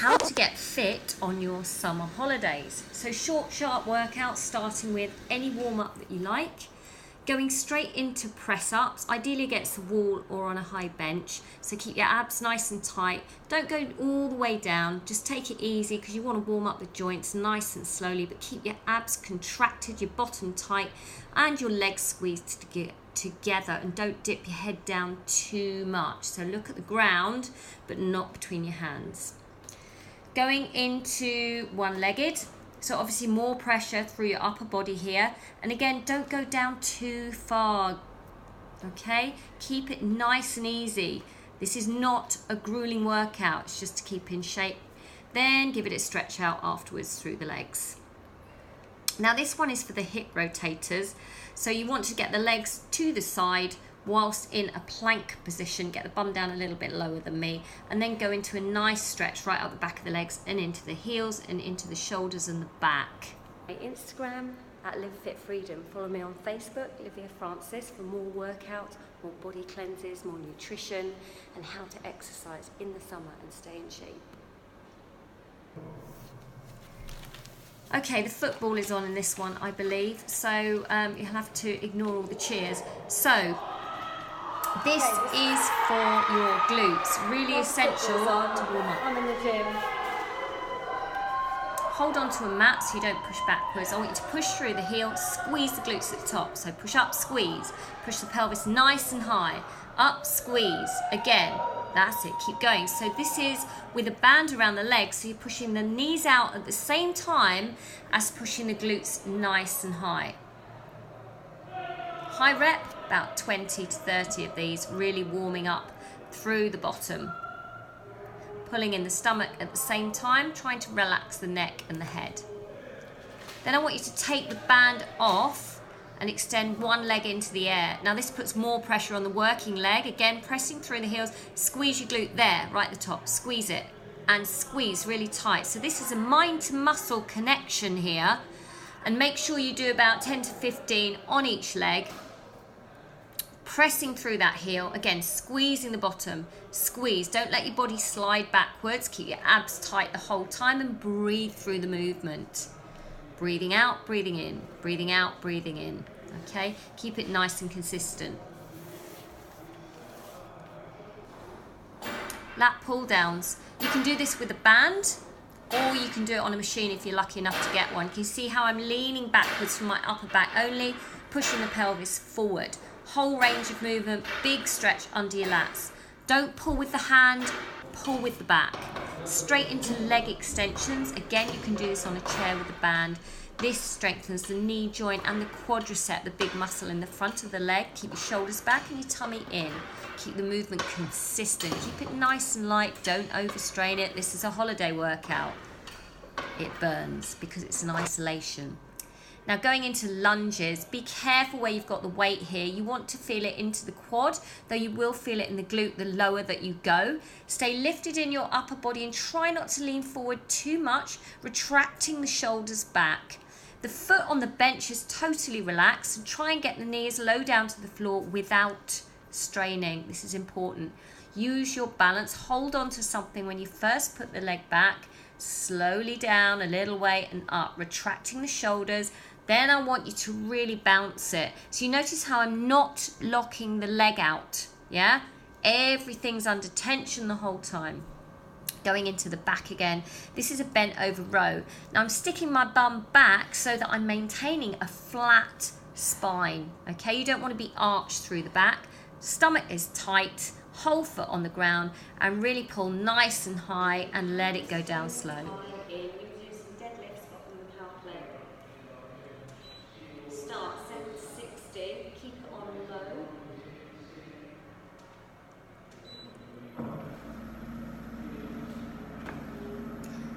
how to get fit on your summer holidays. So short, sharp workouts, starting with any warm-up that you like, going straight into press-ups, ideally against the wall or on a high bench. So keep your abs nice and tight. Don't go all the way down, just take it easy because you want to warm up the joints nice and slowly, but keep your abs contracted, your bottom tight, and your legs squeezed together, and don't dip your head down too much. So look at the ground, but not between your hands. Going into one-legged, so obviously more pressure through your upper body here. And again, don't go down too far, okay? Keep it nice and easy. This is not a grueling workout, it's just to keep in shape. Then give it a stretch out afterwards through the legs. Now this one is for the hip rotators. So you want to get the legs to the side whilst in a plank position, get the bum down a little bit lower than me, and then go into a nice stretch right up the back of the legs and into the heels and into the shoulders and the back. My Instagram at Live Fit Freedom. Follow me on Facebook, Livia Francis, for more workouts, more body cleanses, more nutrition, and how to exercise in the summer and stay in shape. Okay, the football is on in this one, I believe, so you'll have to ignore all the cheers. So, this is for your glutes, really essential to warm up. I'm in the gym. Hold on to a mat so you don't push backwards. I want you to push through the heel, squeeze the glutes at the top. So push up, squeeze, push the pelvis nice and high, up, squeeze, again. That's it, keep going. So this is with a band around the legs, so you're pushing the knees out at the same time as pushing the glutes nice and high. High rep, about 20 to 30 of these, really warming up through the bottom. Pulling in the stomach at the same time, trying to relax the neck and the head. Then I want you to take the band off and extend one leg into the air. Now this puts more pressure on the working leg. Again, pressing through the heels, squeeze your glute there, right at the top, squeeze it, and squeeze really tight. So this is a mind to muscle connection here, and make sure you do about 10 to 15 on each leg, pressing through that heel, again, squeezing the bottom, squeeze, don't let your body slide backwards, keep your abs tight the whole time, and breathe through the movement. Breathing out, breathing in, breathing out, breathing in. Okay, keep it nice and consistent. Lat pull downs. You can do this with a band, or you can do it on a machine if you're lucky enough to get one. Can you see how I'm leaning backwards from my upper back only, pushing the pelvis forward. Whole range of movement, big stretch under your lats. Don't pull with the hand, pull with the back. Straight into leg extensions. Again, you can do this on a chair with a band. This strengthens the knee joint and the quadricep, the big muscle in the front of the leg. Keep your shoulders back and your tummy in. Keep the movement consistent. Keep it nice and light. Don't overstrain it. This is a holiday workout. It burns because it's an isolation. Now going into lunges, be careful where you've got the weight here. You want to feel it into the quad, though you will feel it in the glute the lower that you go. Stay lifted in your upper body and try not to lean forward too much, retracting the shoulders back. The foot on the bench is totally relaxed, and try and get the knees low down to the floor without straining. This is important. Use your balance, hold on to something when you first put the leg back, slowly down a little way and up, retracting the shoulders. Then I want you to really bounce it. So you notice how I'm not locking the leg out, yeah? Everything's under tension the whole time. Going into the back again. This is a bent over row. Now I'm sticking my bum back so that I'm maintaining a flat spine, okay? You don't want to be arched through the back. Stomach is tight, whole foot on the ground, and really pull nice and high and let it go down slow. Start 760, keep it on low.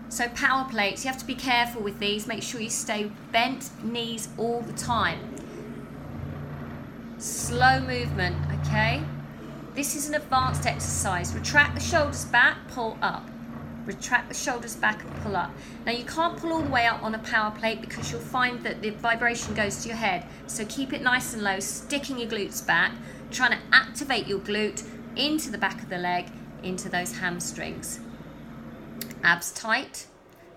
So power plates, you have to be careful with these. Make sure you stay bent knees all the time. Slow movement, okay? This is an advanced exercise. Retract the shoulders back, pull up. Retract the shoulders back and pull up. Now you can't pull all the way up on a power plate because you'll find that the vibration goes to your head. So keep it nice and low, sticking your glutes back, trying to activate your glute into the back of the leg, into those hamstrings. abs tight.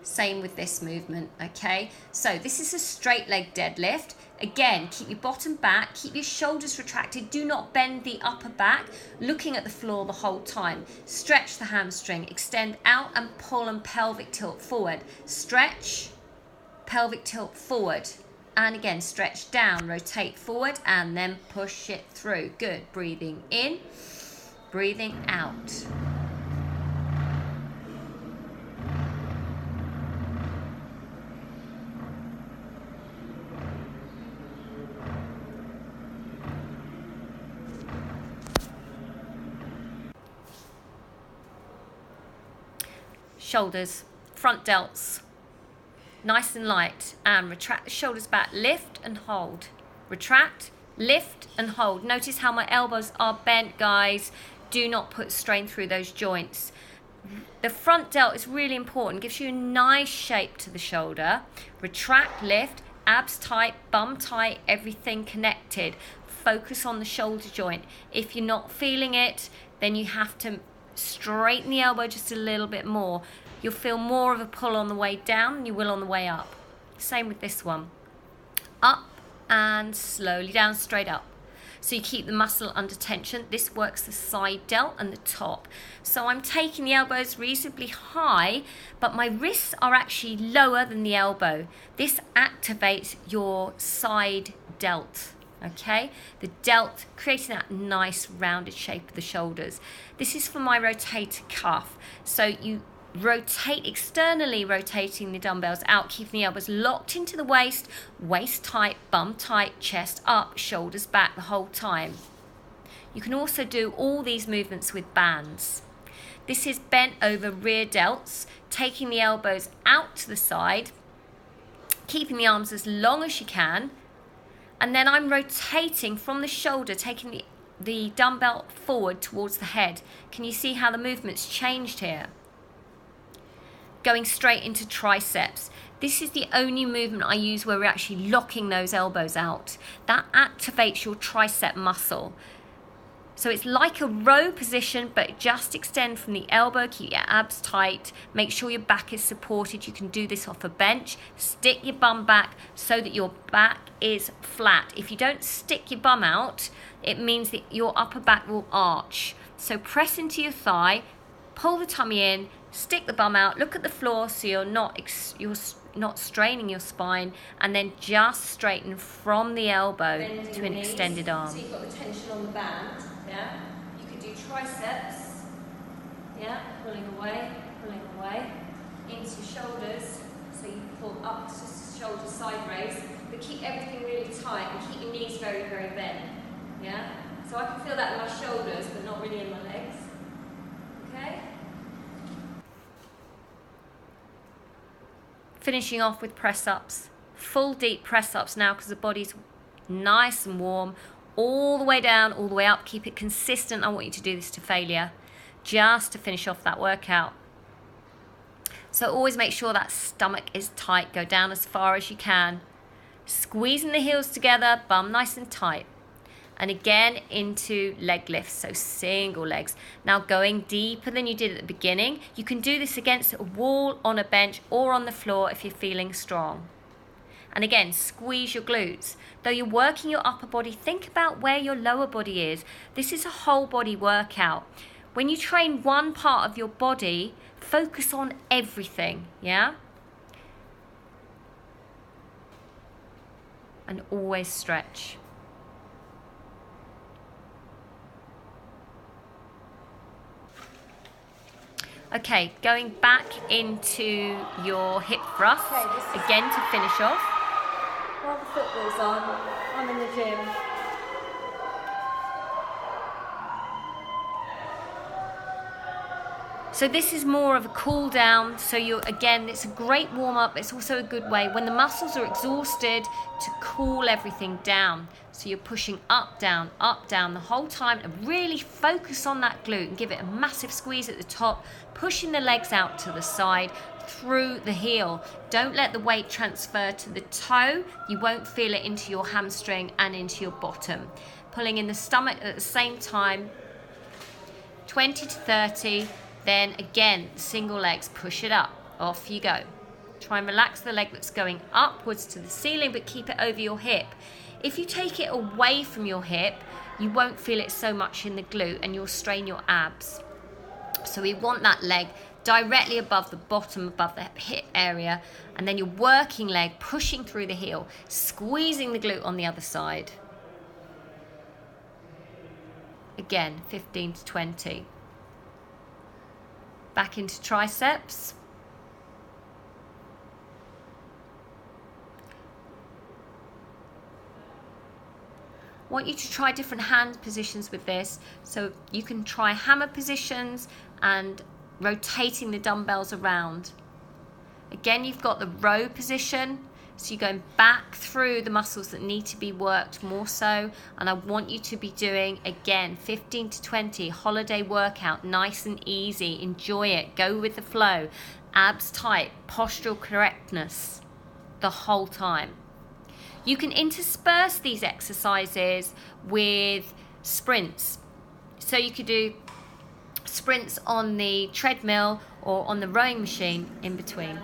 Same with this movement, okay? So this is a straight leg deadlift. Again, keep your bottom back, keep your shoulders retracted. Do not bend the upper back, looking at the floor the whole time. Stretch the hamstring, extend out and pull and pelvic tilt forward. Stretch, pelvic tilt forward. And again, stretch down, rotate forward, and then push it through. Good, breathing in, breathing out. Shoulders, front delts, nice and light, and retract the shoulders back, lift and hold. Retract, lift and hold. Notice how my elbows are bent, guys. Do not put strain through those joints. The front delt is really important, gives you a nice shape to the shoulder. Retract, lift, abs tight, bum tight, everything connected. Focus on the shoulder joint. If you're not feeling it, then you have to straighten the elbow just a little bit more. You'll feel more of a pull on the way down than you will on the way up. Same with this one. Up and slowly down, straight up. So you keep the muscle under tension. This works the side delt and the top. So I'm taking the elbows reasonably high, but my wrists are actually lower than the elbow. This activates your side delt. Okay, the delt, creating that nice rounded shape of the shoulders. This is for my rotator cuff. So you rotate externally, rotating the dumbbells out, keeping the elbows locked into the waist, waist tight, bum tight, chest up, shoulders back the whole time. You can also do all these movements with bands. This is bent over rear delts, taking the elbows out to the side, keeping the arms as long as you can. And then I'm rotating from the shoulder, taking the dumbbell forward towards the head. Can you see how the movement's changed here? Going straight into triceps. This is the only movement I use where we're actually locking those elbows out. That activates your tricep muscle. So it's like a row position, but just extend from the elbow, keep your abs tight, make sure your back is supported. You can do this off a bench. Stick your bum back so that your back is flat. If you don't stick your bum out, it means that your upper back will arch. So press into your thigh, pull the tummy in, stick the bum out, look at the floor so you're not straining your spine, and then just straighten from the elbow to an extended arm. So you've got the tension on the band. Yeah, you could do triceps, yeah, pulling away into your shoulders, so you pull up to shoulders side raise, but keep everything really tight and keep your knees very, very bent, yeah? So I can feel that in my shoulders, but not really in my legs, okay? Finishing off with press-ups, full deep press-ups now because the body's nice and warm. All the way down, all the way up. Keep it consistent. I want you to do this to failure, just to finish off that workout. So always make sure that stomach is tight. Go down as far as you can. Squeezing the heels together, bum nice and tight. And again into leg lifts, so single legs. Now going deeper than you did at the beginning. You can do this against a wall, on a bench, or on the floor if you're feeling strong. And again, squeeze your glutes. Though you're working your upper body, think about where your lower body is. This is a whole body workout. When you train one part of your body, focus on everything, yeah? And always stretch. Okay, going back into your hip thrust, again to finish off. While the football's on, I'm in the gym. So this is more of a cool down. So again, it's a great warm up. It's also a good way when the muscles are exhausted to cool everything down. So you're pushing up, down, the whole time, and really focus on that glute and give it a massive squeeze at the top, pushing the legs out to the side through the heel. Don't let the weight transfer to the toe. You won't feel it into your hamstring and into your bottom. Pulling in the stomach at the same time, 20 to 30, Then again, single legs, push it up, off you go. Try and relax the leg that's going upwards to the ceiling, but keep it over your hip. If you take it away from your hip, you won't feel it so much in the glute and you'll strain your abs. So we want that leg directly above the bottom, above the hip area, and then your working leg pushing through the heel, squeezing the glute on the other side. Again, 15 to 20. Back into triceps. I want you to try different hand positions with this. So you can try hammer positions and rotating the dumbbells around. Again, you've got the row position. So you're going back through the muscles that need to be worked more so. And I want you to be doing, again, 15 to 20, holiday workout, nice and easy. Enjoy it. Go with the flow. Abs tight, postural correctness the whole time. You can intersperse these exercises with sprints. So you could do sprints on the treadmill or on the rowing machine in between. Can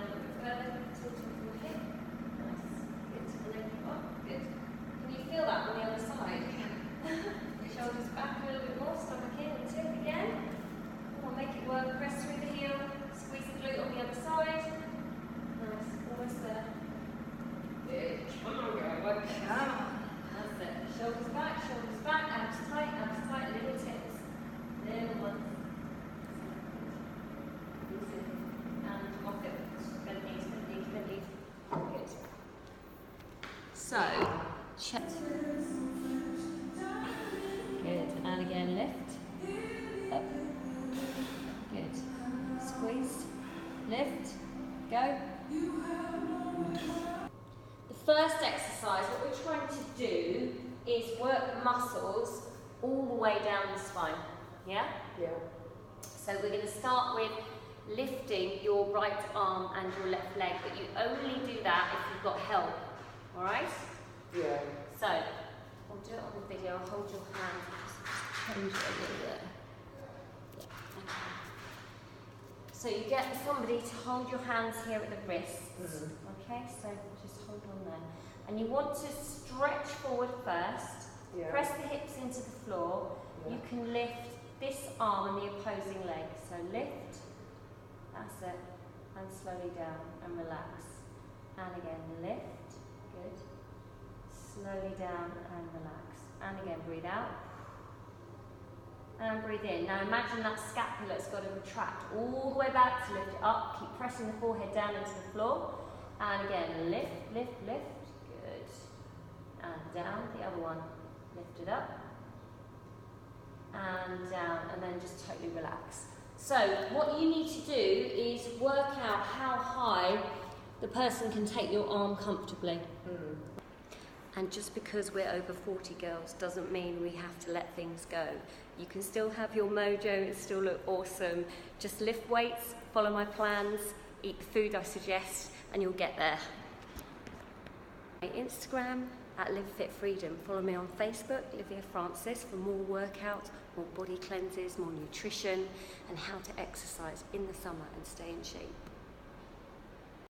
you feel that on the other side? Shoulders back a little bit more, stomach in and tip again. Come on, make it work. Press through the heel, squeeze the glute on the other side. Nice, almost there. Good. Come on, girl. Work it. That's it. Shoulders back, abs tight, little tips. Little ones. And off it. Bend knees. Good. So, check. Good. And again, lift. Up. Good. Squeeze. Lift. Go. The first exercise, what we're trying to do is work the muscles all the way down the spine. Yeah? Yeah. So we're going to start with lifting your right arm and your left leg, but you only do that if you've got help. Alright? Yeah. So, I'll do it on the video. I'll hold your hand. Just change it a little bit. Yeah, okay. So you get somebody to hold your hands here at the wrists. Okay, so just hold on there. And you want to stretch forward first. Yeah. Press the hips into the floor. Yeah. You can lift this arm and the opposing leg. So lift. That's it. And slowly down and relax. And again, lift. Good. Slowly down and relax. And again, breathe out. And breathe in. Now imagine that scapula's got to retract all the way back to lift it up. Keep pressing the forehead down into the floor. And again, lift. Good. And down. The other one. Lift it up. And down. And then just totally relax. So what you need to do is work out how high the person can take your arm comfortably. And just because we're over 40 girls doesn't mean we have to let things go. You can still have your mojo and still look awesome. Just lift weights, follow my plans, eat the food I suggest, and you'll get there. My Instagram @LiveFitFreedom. Follow me on Facebook, Livia Francis, for more workouts, more body cleanses, more nutrition, and how to exercise in the summer and stay in shape.